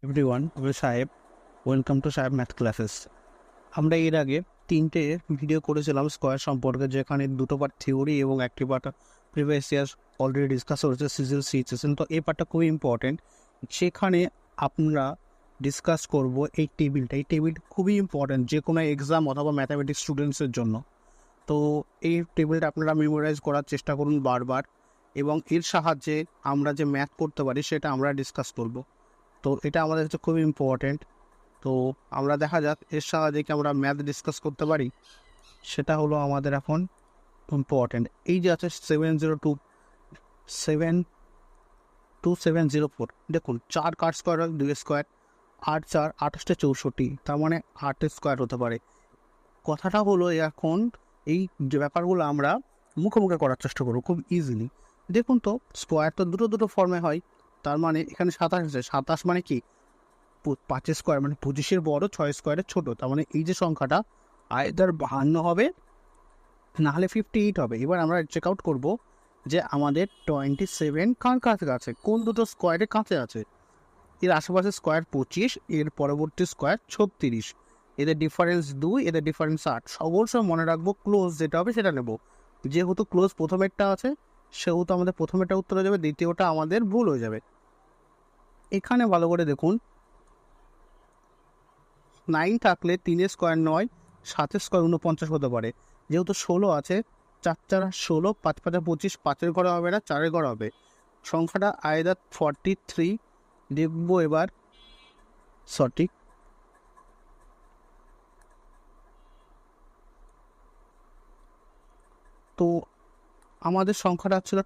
Everyone, আমি সাহেব। Welcome to সাহেব ম্যাথ ক্লাসেস। আমরা এর আগে 3টে ভিডিও করেছিলাম স্কোয়ার সম্পর্কে, যেখানে 2টো পার্ট থিওরি এবং একটি part previous year already discuss হয়েছে সিজিএল সিএচএসএল। তো এই পার্টটা খুবই ইম্পর্টেন্ট, যেখানে আমরা ডিসকাস করব এই টেবিলটা। এই টেবিলটা খুবই ইম্পর্টেন্ট যে কোনো এক্সাম অথবা ম্যাথামেটিক্স স্টুডেন্টসের জন্য। তো এই টেবিলটা আপনারা মেমোরাইজ করার চেষ্টা করুন বারবার, এবং এর সাহায্যে আমরা যে ম্যাথ করতে পারি সেটা আমরা ডিসকাস করব। তো এটা আমাদের কাছে খুবই ইম্পর্টেন্ট। তো আমরা দেখা যাক এর সাহায্যে কি আমরা ম্যাথ ডিসকাস করতে পারি, সেটা হলো আমাদের এখন ইম্পর্টেন্ট। এই যে আছে 702.72704, দেখুন 4 কার স্কোয়ার হয় 2 স্কোয়ার, 8 4 28 64, তার মানে 8 স্কোয়ার হতে পারে। কথাটা হলো এখন এই যে ব্যাপারগুলো আমরা মুখে মুখে করার চেষ্টা করবো খুব ইজিলি। দেখুন তো স্কোয়ার তো দুটো ফর্মে হয়, তার মানে এখানে 27 আছে। 27 মানে কি 5 স্কোয়ার, মানে 25-এর বড়, 6 স্কোয়ারের ছোট। তার মানে এই যে সংখ্যাটা আইদার 52 হবে, নাহলে 58 হবে। এবার আমরা চেক আউট করবো যে আমাদের 27 কার কাছে আছে, কোন দুটো স্কোয়ারের কাছে আছে। এর আশেপাশে স্কোয়ার 25, এর পরবর্তী স্কোয়ার 36, এদের ডিফারেন্স 2, এদের ডিফারেন্স 8। অবশ্যই মনে রাখবো ক্লোজ যেটা হবে সেটা নেব। যেহেতু ক্লোজ প্রথমেরটা আছে সেহেতু আমাদের প্রথমেরটা উত্তর হয়ে যাবে, দ্বিতীয়টা আমাদের ভুল হয়ে যাবে। এখানে ভালো করে দেখুন, 9 থাকলে 3 স্কোয়ার 9, 7 স্কোয়ার 49 হতে পারে। যেহেতু 16 আছে, 4 4 16, 5 5 25, 5-এর ঘরে হবে না, 4-এর ঘরে হবে। সংখ্যাটা আইদার 43 দেখবো এবার সঠিক। তো আমাদের সংখ্যাটা ছিল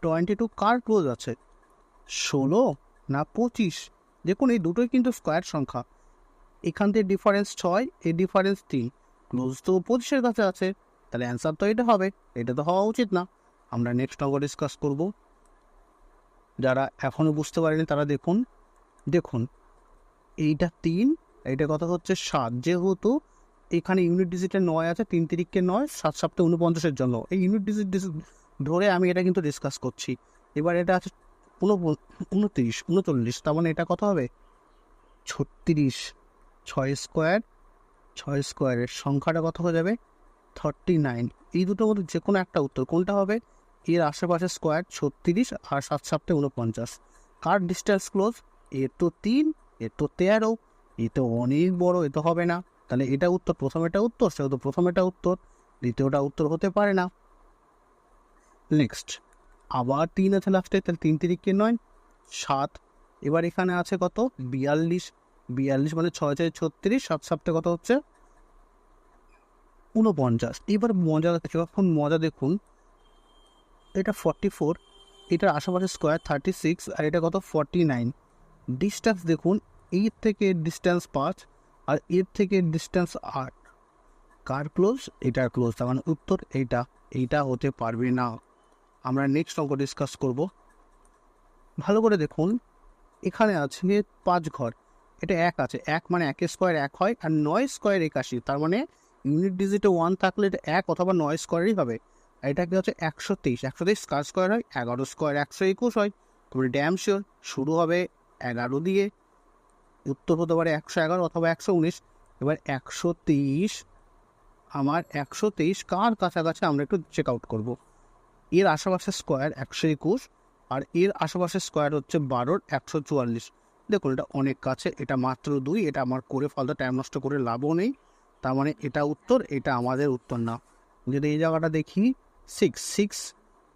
22 কার ক্লোজ আছে, 16 না 25? দেখুন এই দুটোই কিন্তু স্কোয়ার সংখ্যা। এখান থেকে ডিফারেন্স 6, এই ডিফারেন্স 3, ক্লোজ তো 25-এর কাছে আছে, তাহলে অ্যান্সার তো এটা হবে। এটা তো হওয়া উচিত না। আমরা নেক্সট অঙ্ক ডিসকাস করব। যারা এখনও বুঝতে পারেনি তারা দেখুন দেখুন এইটা 3, এইটা কথা হচ্ছে 7। যেহেতু এখানে ইউনিট ডিজিটে 9 আছে, 3 তিরিখকে 9, 7 7 49-এর জন্য এই ইউনিট ডিজিট ধরে আমি এটা কিন্তু ডিসকাস করছি। এবার এটা আছে 29 39, তার মানে এটা কত হবে 36। 6 স্কোয়ারের সংখ্যাটা কত হয়ে যাবে 39। এই দুটোর মধ্যে যে কোনো একটা উত্তর কোনটা হবে? এর আশেপাশে স্কোয়ার 36 আর 7 7 49। কার ডিস্টেন্স ক্লোজ? এর তো 3, এর তো 13, এ তো অনেক বড়, এ তো হবে না। তাহলে এটা উত্তর, প্রথমেটা উত্তর, সেহেতু প্রথমেটা উত্তর, দ্বিতীয়টা উত্তর হতে পারে না। নেক্সট আবার 3 আছে লাস্টে, তাহলে 3 তিরিখকে 9, 7। এবার এখানে আছে কত 42 মানে 6 6 36, 7 7 কত হচ্ছে 49। এবার মজা দেখুন, এটা 44, এটার আশেপাশে স্কোয়ার 36, আর এটা কত 49। ডিস্টেন্স দেখুন, এর থেকে ডিস্টেন্স 5 আর এর থেকে ডিস্টেন্স 8। কার ক্লোজ? এটার ক্লোজ, তার মানে উত্তর এইটা হতে পারবে না। আমরা নেক্সট অঙ্ক ডিসকাস করব। ভালো করে দেখুন, এখানে আছে 5 ঘর, এটা 1 আছে। 1 মানে 1 স্কোয়ার 1 হয়, আর 9 স্কোয়ার 81, তার মানে ইউনিট ডিজিটে 1 থাকলে এটা 1 অথবা 9 স্কোয়ারই হবে। আর এটা কি হচ্ছে 123 কার স্কোয়ার হয় 11 স্কোয়ার 121 হয়। তুমি ড্যাম শিওর শুরু হবে 11 দিয়ে, উত্তর হতে পারে 111 অথবা 119। এবার 123, আমার 123 কার কাছাকাছি আমরা একটু চেক আউট করবো। এর আশেপাশে স্কোয়ার 121, আর এর আশেপাশে স্কোয়ার হচ্ছে 12-র 144। দেখুন এটা অনেক কাছে, এটা মাত্র 2, এটা আমার করে ফলতে টাইম নষ্ট করে লাভও নেই। তার মানে এটা উত্তর, এটা আমাদের উত্তর না। যদি এই জায়গাটা দেখি 6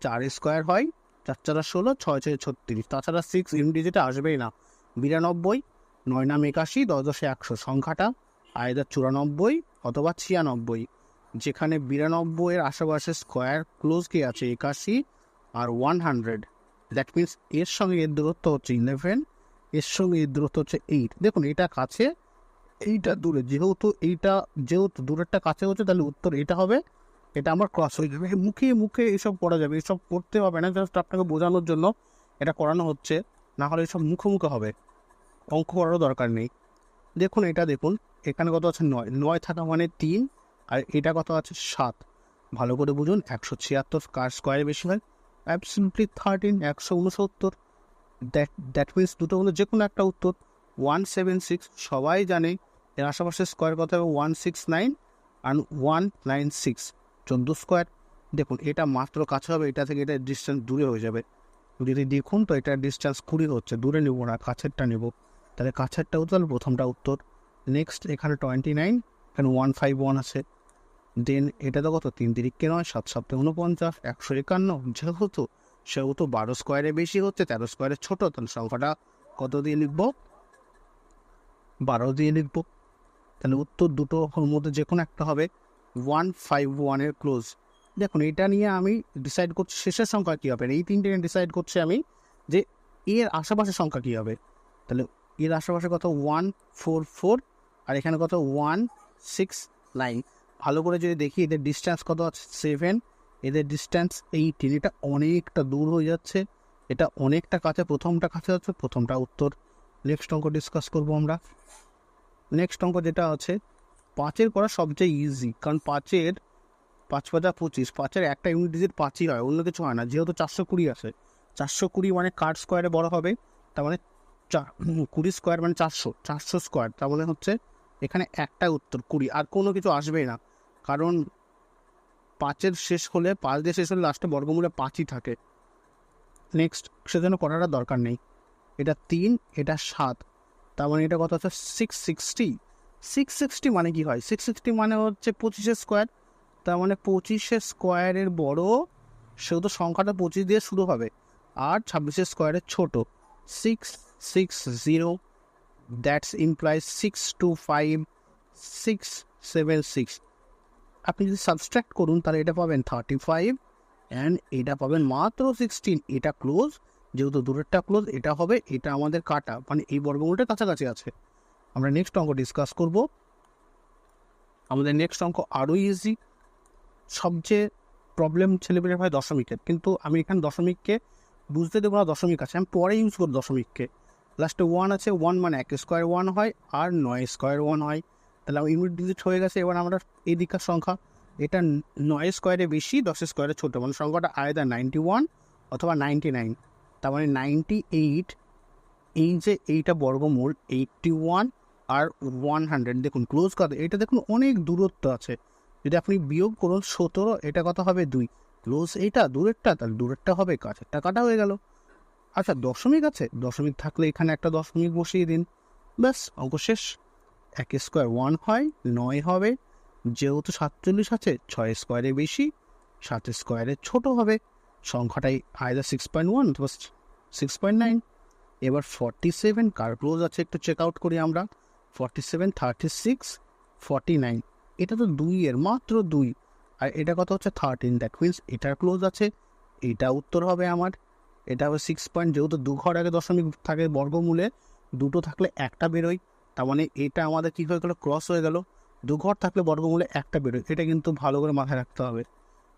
4 স্কোয়ার হয়, 4 4 16, 6 6 36, তাছাড়া 6 ইউনিট ডিজিটে আসবেই না। 92, 9 নাম 81, 10 10 100, সংখ্যাটা আইদার 94 অথবা 96। যেখানে 92-এর আশেপাশে স্কোয়ার ক্লোজ কি আছে 81 আর 100। দ্যাট মিনস এর সঙ্গে এর দূরত্ব হচ্ছে 11, এর সঙ্গে এর দূরত্ব হচ্ছে 8। দেখুন এটা কাছে, এইটা দূরে। যেহেতু দূরেরটা কাছে হচ্ছে, তাহলে উত্তর এটা হবে। এটা আমার ক্রস হয়ে যাবে। মুখে এসব করা যাবে, এসব করতে হবে না, জাস্ট আপনাকে বোঝানোর জন্য এটা করানো হচ্ছে, না হলে এসব মুখে হবে, অঙ্ক করারও দরকার নেই। দেখুন এটা দেখুন, এখানে কত আছে 9 থাকা মানে 3, আর এটা কত আছে 7। ভালো করে বুঝুন, 176 কার স্কোয়ারে বেশি হয়? অ্যাবসলিউটলি 13, 169। দ্যাট মিনস দুটো মধ্যে যে কোনো একটা উত্তর। 176 সবাই জানে, এর আশেপাশে স্কোয়ার কত হবে 169 আর 196, 14 স্কোয়ার। দেখুন এটা মাত্র কাছে হবে, এটা থেকে এটা ডিস্টেন্স দূরে হয়ে যাবে। যদি দেখুন তো এটা ডিস্টেন্স 20 হচ্ছে, দূরে নেব না, কাছেরটা নেব। তাহলে কাছেরটা উত্তর, প্রথমটা উত্তর। নেক্সট এখানে 29, এখানে 151 আছে। দেন এটা তো কত, 3 তিরিকে 9, 7 7 49, 151, যেহেতু সেহেতু 12 স্কোয়ারে বেশি হচ্ছে, 13 স্কোয়ারে ছোটো, তাহলে সংখ্যাটা কত দিয়ে লিখবো, 12 দিয়ে লিখবো। তাহলে উত্তর দুটোর মধ্যে যে কোনো একটা হবে। 151 ক্লোজ। দেখুন এটা নিয়ে আমি ডিসাইড করছি শেষের সংখ্যা কী হবে, এই তিনটে নিয়ে ডিসাইড করছি আমি যে এর আশেপাশের সংখ্যা কী হবে। তাহলে এর আশেপাশে কত 144, আর এখানে কত 169। ভালো করে যদি দেখি এদের ডিস্ট্যান্স কত আছে 7, এদের ডিস্ট্যান্স 18। এটা অনেকটা দূর হয়ে যাচ্ছে, এটা অনেকটা কাছে, প্রথমটা কাছে হচ্ছে, প্রথমটা উত্তর। নেক্সট অঙ্ক ডিসকাস করবো আমরা। নেক্সট অঙ্ক যেটা আছে 5-এর করা সবচেয়ে ইজি, কারণ 5-5 × 25, 5-এর একটা ইউনিট ডিজিট 5ই হয়, অন্য কিছু হয় না। যেহেতু 420 আছে, 420 মানে কার স্কোয়ারে বড় হবে, তার মানে 20 স্কোয়ার মানে 400, 400 স্কোয়ার, তার মানে হচ্ছে এখানে একটা উত্তর 20, আর কোনো কিছু আসবেই না, কারণ 5-এর শেষ হলে 5 দিয়ে শেষ হলে লাস্টে বর্গমূলে 5ই থাকে। নেক্সট সেজন্য করাটা দরকার নেই। এটা 3, এটা 7, তার মানে এটা কত হচ্ছে 660। 660 মানে কি হয়, 660 মানে হচ্ছে 25 স্কোয়ার, তার মানে 25 স্কোয়ারের বড়, সেহেতু সংখ্যাটা 25 দিয়ে শুরু হবে, আর 26 স্কোয়ারের ছোট। 660, দ্যাটস ইমপ্লাইজ 625, 676। আপনি যদি সাবস্ট্রাক্ট করুন তাহলে এটা পাবেন 35, অ্যান্ড এটা পাবেন মাত্র 16। এটা ক্লোজ, যেহেতু দূরেরটা ক্লোজ, এটা হবে, এটা আমাদের কাটা, মানে এই বর্গমূলটার কাছাকাছি আছে। আমরা নেক্সট অঙ্ক ডিসকাস করব। আমাদের নেক্সট অঙ্ক আরও ইজি। সবচেয়ে প্রবলেম ছেলেমেয়ের হয় দশমিকের, কিন্তু আমি এখানে দশমিককে বুঝতে দেবো না, দশমিক আছে, আমি পরে ইউজ করব দশমিককে। লাস্টে 1 আছে, 1 মানে 1 স্কোয়ার 1 হয়, আর 9 স্কোয়ার 1 হয়। তাহলে আমার ইউনিট ডিজিট হয়ে গেছে। এবার আমরা এই দিককার সংখ্যা, এটা 9 স্কোয়ারে বেশি, 10 স্কোয়ারে ছোটো, মানে সংখ্যাটা আয়দা 91 অথবা 99, তার মানে 98। এই যে এইটা বর্গমূল 81 আর 100, দেখুন ক্লোজ কত, এটা দেখুন অনেক দূরত্ব আছে। যদি আপনি বিয়োগ করুন 17, এটা কত হবে 2, ক্লোজ এইটা দূরেরটা, তাহলে দূরেরটা হবে, কাছেরটা কাটা হয়ে গেল। আচ্ছা দশমিক আছে, দশমিক থাকলে এখানে একটা দশমিক বসিয়ে দিন, ব্যাস অঙ্ক শেষ। 1 স্কোয়ার 1 হয়, 9 হবে, যেহেতু 47 আছে, 6 স্কোয়ারে বেশি, 7 স্কোয়ারে ছোট হবে, সংখ্যাটাই আয়দা 6.1 অথবা 6.9। এবার 47 কার ক্লোজ আছে একটু চেক আউট করি আমরা। 47, 36, 49, এটা তো 2-এর, মাত্র 2, আর এটা কত হচ্ছে 13, দ্যাট মিনস এটার ক্লোজ আছে, এটা উত্তর হবে আমার। এটা হবে 6 পয়েন্ট, যেহেতু 2 ঘর আগে দশমিক থাকে বর্গমূলে, দুটো থাকলে একটা বেরোয়, তার মানে এটা আমাদের কী হয়ে গেলো, ক্রস হয়ে গেল। 2 ঘর থাকলে বর্গমূলে একটা বেরোয়, এটা কিন্তু ভালো করে মাথায় রাখতে হবে।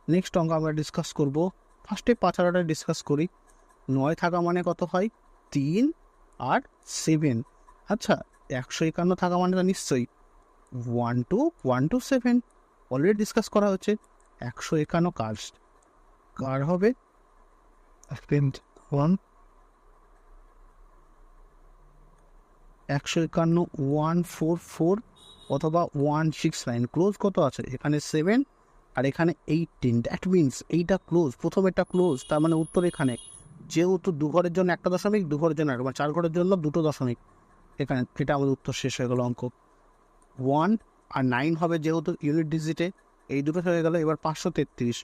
নেক্সট অঙ্ক আমরা ডিসকাস করব। ফার্স্টে 5 ডিসকাস করি। 9 থাকা মানে কত হয় 3 আর 7। আচ্ছা 151 থাকা মানে তো নিশ্চয়ই 1 2 অলরেডি ডিসকাস করা হচ্ছে। 151 কার হবে 151, 144 অথবা 169, ক্লোজ কত আছে এখানে 7 আর এখানে 18, দ্যাট মিনস এইটা ক্লোজ, প্রথম এটা ক্লোজ, তার মানে উত্তর এখানে। যেহেতু 2 ঘরের জন্য একটা দশমিক, 2 ঘরের জন্য একটা, মানে 4 ঘরের জন্য 2টো দশমিক, এখানে এটা আমাদের উত্তর শেষ হয়ে গেল অঙ্ক। 1 আর 9 হবে যেহেতু ইউনিট ডিজিটে, এই দুটো হয়ে গেল। এবার 533,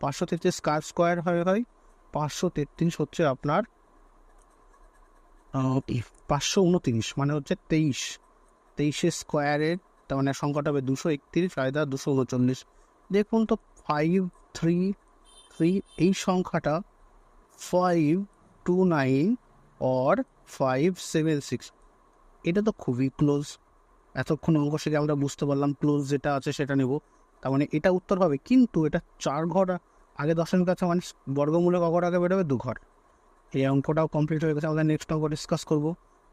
533 কার স্কোয়ার হয় 533 হচ্ছে আপনার 529, মানে হচ্ছে 23 স্কোয়ারের, তার মানে সংখ্যাটা হবে 231, আয়দা 239। দেখুন তো 533, এই সংখ্যাটা 529 or 576, এটা তো খুবই ক্লোজ। এতক্ষণ অঙ্ক শিখে আমরা বুঝতে পারলাম ক্লোজ যেটা আছে সেটা নেব, তার মানে এটা উত্তর হবে। কিন্তু এটা 4 ঘর আগে দশমিক আছে, মানে বর্গমূলে ক ঘর আগে বেরোবে 2 ঘর। এই অঙ্কটাও কমপ্লিট হয়ে গেছে। আমাদের নেক্সট অঙ্ক ডিসকাস করব।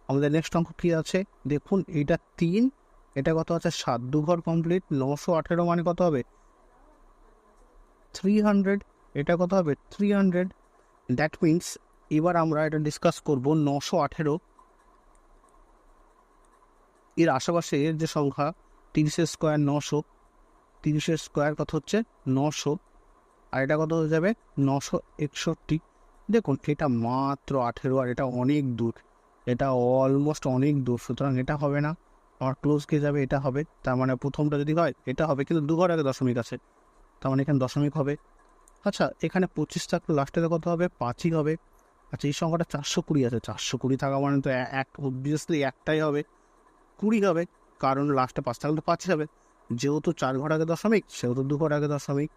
আমাদের নেক্সট অঙ্ক কী আছে দেখুন, এইটা 3, এটা কত আছে 7, 2 ঘর কমপ্লিট। 918 মানে কত হবে 300, এটা কত হবে 300, দ্যাট মিনস এবার আমরা এটা ডিসকাস করব 918 এর আশেপাশে এর যে সংখ্যা 30 স্কোয়ার 900, 30 স্কোয়ার কত হচ্ছে 900, আর এটা কত হয়ে যাবে 961। দেখুন এটা মাত্র 18 আর এটা অনেক দূর, এটা অলমোস্ট অনেক দূর, সুতরাং এটা হবে না, আমার ক্লোজ কে যাবে এটা হবে। তার মানে প্রথমটা যদি হয় এটা হবে, কিন্তু 2 ঘর আগে দশমিক আছে, তার মানে এখানে দশমিক হবে। আচ্ছা এখানে 25 থাকলে লাস্টেতে কত হবে 5ই হবে। আচ্ছা এই সংখ্যাটা 420 আছে, 420 থাকা মানে তো এক অবভিয়াসলি একটাই হবে, 20 হবে, কারণ লাস্টে 5 থাকলে তো 5 হবে, যেহেতু 4 ঘর আগে দশমিক সেহেতু 2 ঘর আগে দশমিক।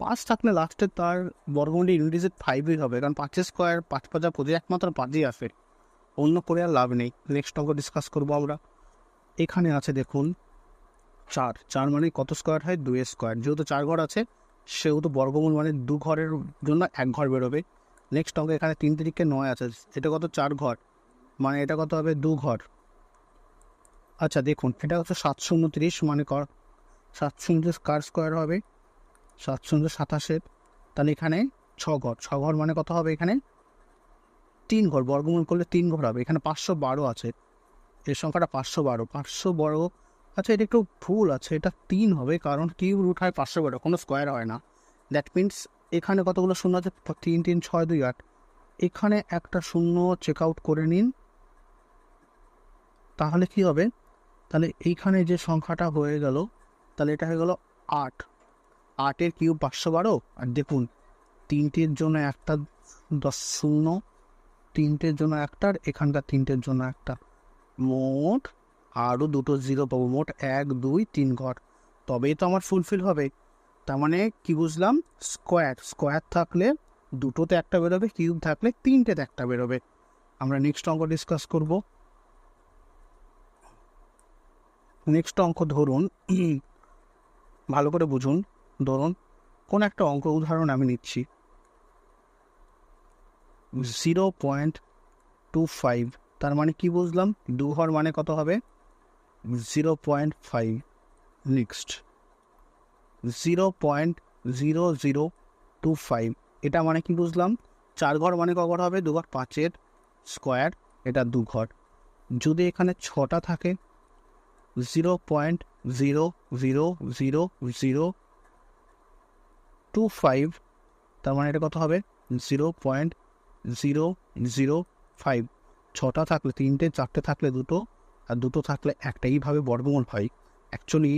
5 থাকলে লাস্টে তার বর্গমূলটি ইনডিজিট 5ই হবে, কারণ 5 স্কোয়ার 5 5 5 একমাত্র 5ই আসে, অন্য করে আর লাভ নেই। নেক্সট অঙ্ক ডিসকাস করবো আমরা। এখানে আছে দেখুন 4 মানে কত স্কোয়ার হয় 2 স্কোয়ার, যেহেতু 4 ঘর আছে সেহেতু বর্গমূল মানে 2 ঘরের জন্য 1 ঘর বেরোবে। নেক্সট অঙ্ক এখানে 3 3 9 আছে, এটা কত 4 ঘর, মানে এটা কত হবে 2 ঘর। আচ্ছা দেখুন এটা হচ্ছে 729 মানে 729 কার স্কোয়ার হবে 727, তাহলে এখানে 6 ঘর, 6 ঘর মানে কত হবে এখানে 3 ঘর, বর্গমূল করলে 3 ঘর হবে। এখানে 512 আছে, এর সংখ্যাটা 512। আচ্ছা এটা একটু ভুল আছে, এটা 3 হবে, কারণ কিউব রুট হয় 512, কোনো স্কোয়ার হয় না। দ্যাট মিনস এখানে কতগুলো শূন্য আছে 3 3 6 2 8, এখানে একটা শূন্য চেক আউট করে নিন, তাহলে কি হবে, তাহলে এইখানে যে সংখ্যাটা হয়ে গেল তাহলে এটা হয়ে গেল 8, 8-এর কিউব 512। আর দেখুন 3টের জন্য একটা 10 শূন্য, 3টের জন্য একটা, আর এখানকার 3টের জন্য একটা, মোট আরও 2টো জিরো পাবো, মোট 1 2 3 ঘর, তবেই তো আমার ফুলফিল হবে। তার মানে কি বুঝলাম, স্কোয়ার থাকলে 2টোতে একটা বেরোবে, কিউব থাকলে 3টেতে একটা বেরোবে। আমরা নেক্সট অঙ্ক ডিসকাস করব। নেক্সট অঙ্ক ধরুন, ভালো করে বুঝুন, ধরুন কোন একটা অঙ্ক উদাহরণ আমি নিচ্ছি 0.25, তার মানে কি বুঝলাম 2 ঘর মানে কত হবে 0.5। নেক্সট 0.0025, এটা মানে কি বুঝলাম 4 ঘর মানে ক ঘর হবে 2 ঘর, 5-এর স্কোয়ার, এটা 2 ঘর। যদি এখানে 6টা থাকে 0.0000025, তার মানে এটা কত হবে 0.005। 6টা থাকলে 3টে, 4টে থাকলে 2টো, আর 2টো থাকলে একটা, এইভাবে বর্গমূল হয়। অ্যাকচুয়ালি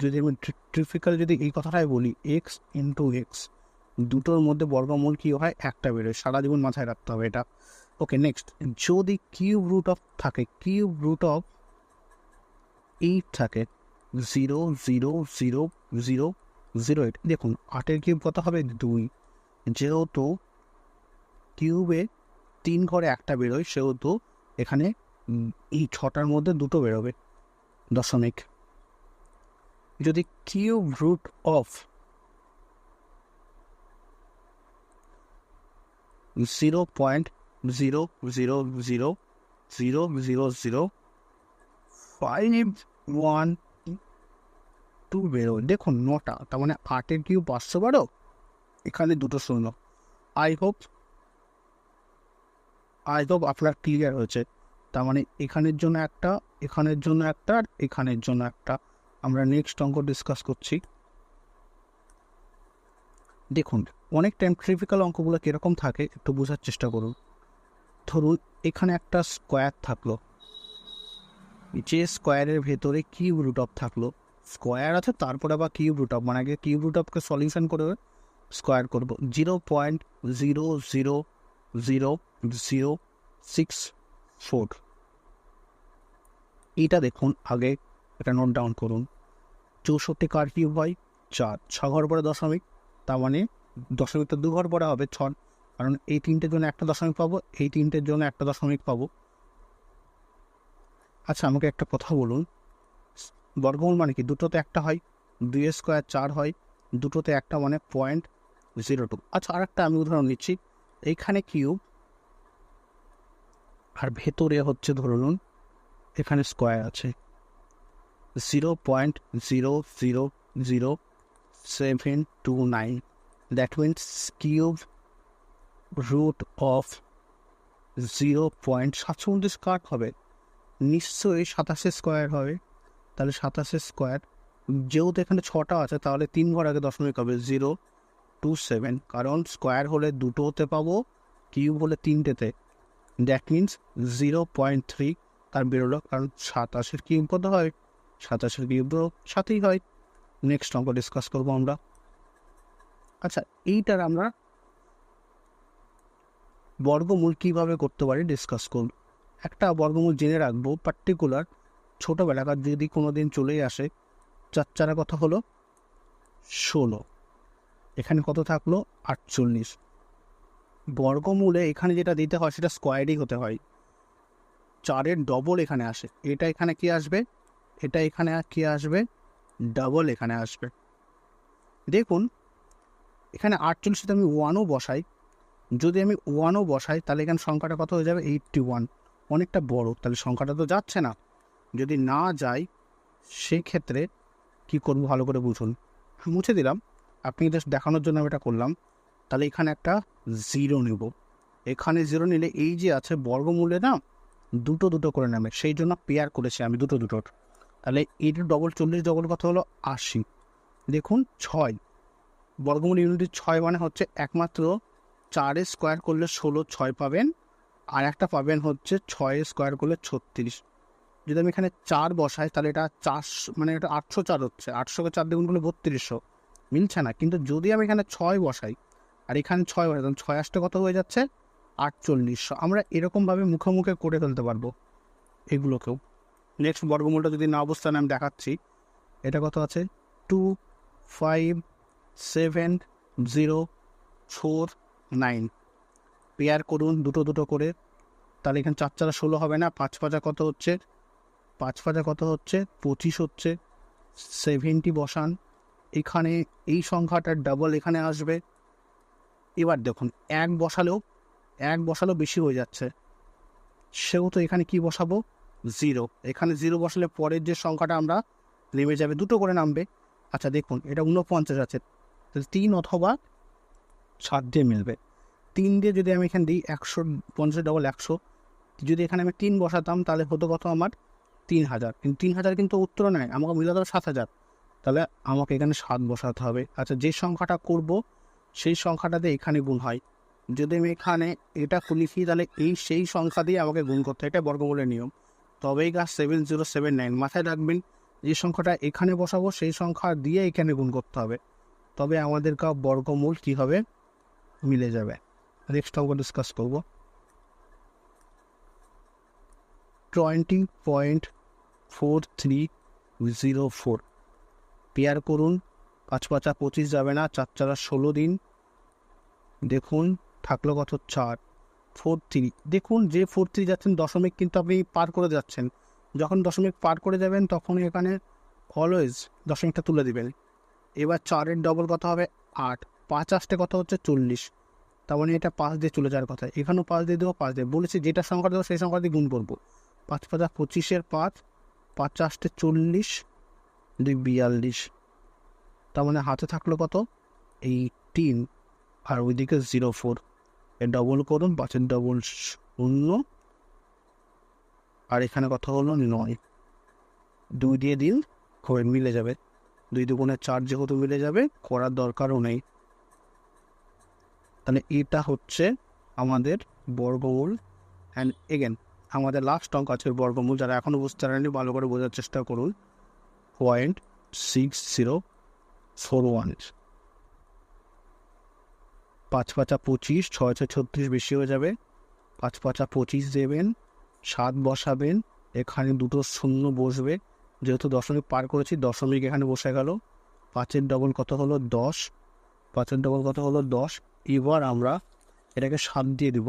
যদি আমি ট্রিফিক্যাল যদি এই কথাটাই বলি এক্স ইন্টু এক্স, দুটোর মধ্যে বর্গমূল কী হয় একটা বেরোয়, সারা জীবন মাথায় রাখতে হবে এটা। ওকে নেক্সট, যদি কিউব রুট অফ থাকে, কিউব রুট অফ 8 থাকে 0.00008, দেখুন 8-এর কিউব কত হবে 2, যেহেতু কিউবে 3 ঘরে একটা বেরোয় সেহেতু এখানে এই 6টার মধ্যে 2টো বেরোবে দশমিক। যদি কিউব রুট অফ 0.000000512 বেরোয়, দেখুন 9টা, তার মানে 8-এর কিউব 512, এখানে 2টো শূন্য। আই হোপ আপনার ক্লিয়ার হয়েছে। তার মানে এখানের জন্য একটা, এখানের জন্য একটা, আর এখানের জন্য একটা। আমরা নেক্সট অঙ্ক ডিসকাস করছি। দেখুন অনেক টাইম ট্রিভিক্যাল অঙ্কগুলো কীরকম থাকে একটু বোঝার চেষ্টা করুন। ধরুন এখানে একটা স্কোয়ার থাকলো, যে স্কোয়ারের ভেতরে কিউব রুট অফ থাকলো, স্কোয়ার আছে তারপরে আবার কিউব রুট অফ, মানে আগে কিউব রুট অফকে সলিউশন করে স্কোয়ার করবো। 0.0000064, এটা দেখুন আগে এটা নোট ডাউন করুন। 64 কার কিউব হয় 4, 6 ঘর পরে দশমিক, তার মানে দশমিক তো 2 ঘর পরে হবে 6, কারণ এই 3টের জন্য একটা দশমিক পাবো, এই 3টের জন্য একটা দশমিক পাবো। আচ্ছা আমাকে একটা কথা বলুন, বর্গমূল মানে কি, দুটোতে একটা হয়, 2 স্কোয়ার 4 হয়, দুটোতে একটা মানে 0.02। আচ্ছা আর একটা আমি উদাহরণ নিচ্ছি, এইখানে কিউব আর ভেতরে হচ্ছে ধরুন এখানে স্কোয়ার আছে 0.0000729, that means cube root of 0.729 cut হবে, নিশ্চয়ই 27 স্কোয়ার হবে। তাহলে 27 স্কোয়ার, যেহেতু এখানে 6টা আছে তাহলে 3 ঘর আগে দশমিক হবে 027, কারণ স্কোয়ার হলে দুটো হতে পাবো, কিউব হলে 3টেতে। দ্যাট মিনস 0.3 তার বেরোলো, কারণ 27-এর কিউব কত হয়, 27-এর কিউব 7ই হয়। নেক্সট অঙ্ক ডিসকাস করবো আমরা। আচ্ছা, এইটার আমরা বর্গমূল কীভাবে করতে পারি ডিসকাস করব। একটা বর্গমূল জেনে রাখবো, পার্টিকুলার ছোটোবেলাকার যদি কোনো দিন চলেই আসে। 4 কত হলো 16, এখানে কত থাকলো 48। বর্গমূলে এখানে যেটা দিতে হয় সেটা স্কোয়ারই হতে হয়, 4-এর ডবল এখানে আসে। এটা এখানে কি আসবে, এটা এখানে কি আসবে, ডাবল এখানে আসবে। দেখুন এখানে 48 আমি 1ও বসাই, যদি আমি 1ও বসাই তাহলে এখানে সংখ্যাটা কত হয়ে যাবে 81, অনেকটা বড়, তাহলে সংখ্যাটা তো যাচ্ছে না। যদি না যায় সেই ক্ষেত্রে কি করব ভালো করে বুঝুন। মুছে দিলাম, আপনি জাস্ট দেখানোর জন্য আমি এটা করলাম। তাহলে এখানে একটা 0 নেব, এখানে 0 নিলে এই যে আছে বর্গমূলে না দুটো দুটো করে নামে, সেই জন্য পেয়ার করেছি আমি দুটো দুটোর। তাহলে এইটা ডবল 40 ডবল কত হলো 80। দেখুন 6 বর্গমূল ইউনিট 6 মানে হচ্ছে একমাত্র 4 স্কোয়ার করলে 16 6 পাবেন, আর একটা পাবেন হচ্ছে 6 স্কোয়ার করলে 36। যদি আমি এখানে 4 বসাই তাহলে এটা 4 মানে এটা 804 হচ্ছে, 800কে 4 দ্বিগুণ করলে 3200, মিলছে না। কিন্তু যদি আমি এখানে 6 বসাই আর এখানে 6 বসাই, তখন 6 আসতে কত হয়ে যাচ্ছে 4800। আমরা এরকমভাবে মুখে মুখে করে ফেলতে পারবো এগুলোকেও। নেক্সট বর্গমূলটা যদি না অবস্থানে আমি দেখাচ্ছি, এটা কত আছে 25704 পেয়ার করুন দুটো দুটো করে। তাহলে এখানে 4 4 16 হবে না, 5 5 কত হচ্ছে, 5 5 কত হচ্ছে 25 হচ্ছে। 70 বসান, এখানে এই সংখ্যাটার ডাবল এখানে আসবে। এবার দেখুন এক বসালেও বেশি হয়ে যাচ্ছে, সেহেতু এখানে কি বসাবো 0, এখানে 0 বসালে পরের যে সংখ্যাটা আমরা নেমে যাবে, দুটো করে নামবে। আচ্ছা দেখুন এটা 49 আছে, তাহলে 3 অথবা 7 দিয়ে মিলবে। 3 দিয়ে যদি আমি এখানে দিই 150 ডবল 100, যদি এখানে আমি 3 বসাতাম তাহলে হতো কত আমার 3000, কিন্তু 3000 কিন্তু উত্তর নেয়, আমাকে মিলাতে হবে 7000, তাহলে আমাকে এখানে 7 বসাতে হবে। আচ্ছা যে সংখ্যাটা করব সেই সংখ্যাটাতে এখানে গুণ হয়, যদি আমি এখানে এটা লিখি তাহলে সেই সংখ্যা দিয়ে আমাকে গুণ করতে হয়, এটা বর্গমূলের নিয়ম। তবেই 7079 মাথায় রাখবেন, যে সংখ্যাটা এখানে বসাবো সেই সংখ্যা দিয়ে এখানে গুণ করতে হবে, তবে আমাদের বর্গমূল কি হবে মিলে যাবে। নেক্সট অঙ্ক ডিসকাস করবো। 20.4304 পেয়ার করুন, 5 5 25 যাবে না, 4 4 16 দিন। দেখুন থাকলো কত 4 43। দেখুন যে 43 যাচ্ছেন দশমিক কিন্তু আপনি পার করে যাচ্ছেন, যখন দশমিক পার করে যাবেন তখন এখানে অলওয়েজ দশমিকটা তুলে দিবেন। এবার 4-এর ডবল কত হবে 8, 5 আসতে কত হচ্ছে 40, তার মানে এটা 5 দিয়ে চলে যাওয়ার কথা, এখানেও 5 দিয়ে দেবো, 5 দিয়ে বলেছি যেটা সংখ্যা দেবো সেই সংখ্যা দিয়ে গুণ করবো। 5 5 25-এর 5, 5 আসতে 40, 2 42, তার মানে হাতে থাকলো কত 18, আর ওইদিকে 04। এর ডবল করুন, 5-এর ডবল 0, আর এখানে কত হলো 9, 2 দিয়ে দিন করে মিলে যাবে, 2 দুগুণে 4 যেহেতু মিলে যাবে করার দরকারও নেই। তাহলে এটা হচ্ছে আমাদের বর্গমূল। অ্যান্ড এগেন আমাদের লাস্ট অঙ্ক আছে বর্গমূল, যারা এখনও বুঝতে পারেননি ভালো করে বোঝার চেষ্টা করুন। 0.6041, 5 5 25, 6 6 36 বেশি হয়ে যাবে, 5 5 25 দেবেন, 7 বসাবেন, এখানে দুটো শূন্য বসবে, যেহেতু দশমিক পার করেছি দশমিক এখানে বসে গেল। 5-এর ডবল কত হলো 10, 5-এর ডবল কত হলো 10। এবার আমরা এটাকে 7 দিয়ে দিব,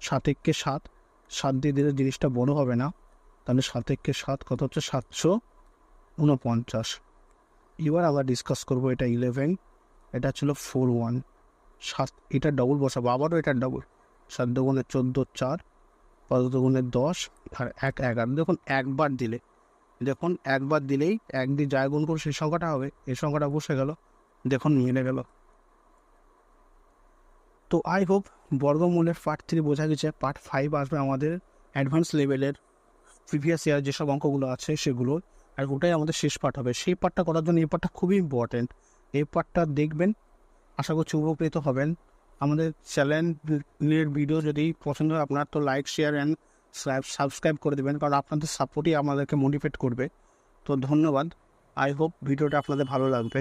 7 একে 7, 7 দিয়ে দিলে জিনিসটা বড় হবে না, তাহলে 7 একে 7 কত হচ্ছে 749। এবার আবার ডিসকাস করবো এটা 11, এটা ছিল 41, 7 এটা ডবল বসাবো, আবারও এটার ডবল, 7 দুগুণে 14, 4, 5 দুগুণে 10, আর 1 11। দেখুন একবার দিলেই 1 দিয়ে যায় গুণ করে সেই সংখ্যাটা হবে, এই সংখ্যাটা বসে গেল, দেখুন মিলে গেল। তো আই হোপ বর্গমূলের পার্ট 3 বোঝা গেছে। পার্ট 5 আসবে আমাদের অ্যাডভান্স লেভেলের প্রিভিয়াস ইয়ার যেসব অঙ্কগুলো আছে সেগুলো, আর ওটাই আমাদের শেষ পার্ট হবে। সেই পার্টটা করার জন্য এই পার্টটা খুবই ইম্পর্টেন্ট। এই পার্টটা দেখবেন, আশা করছি উপকৃত হবেন। আমাদের চ্যানেলের ভিডিও যদি পছন্দ হয় আপনার, তো লাইক, শেয়ার অ্যান্ড সাবস্ক্রাইব করে দেবেন, কারণ আপনাদের সাপোর্টই আমাদেরকে মোটিভেট করবে। তো ধন্যবাদ। আই হোপ ভিডিওটা আপনাদের ভালো লাগবে।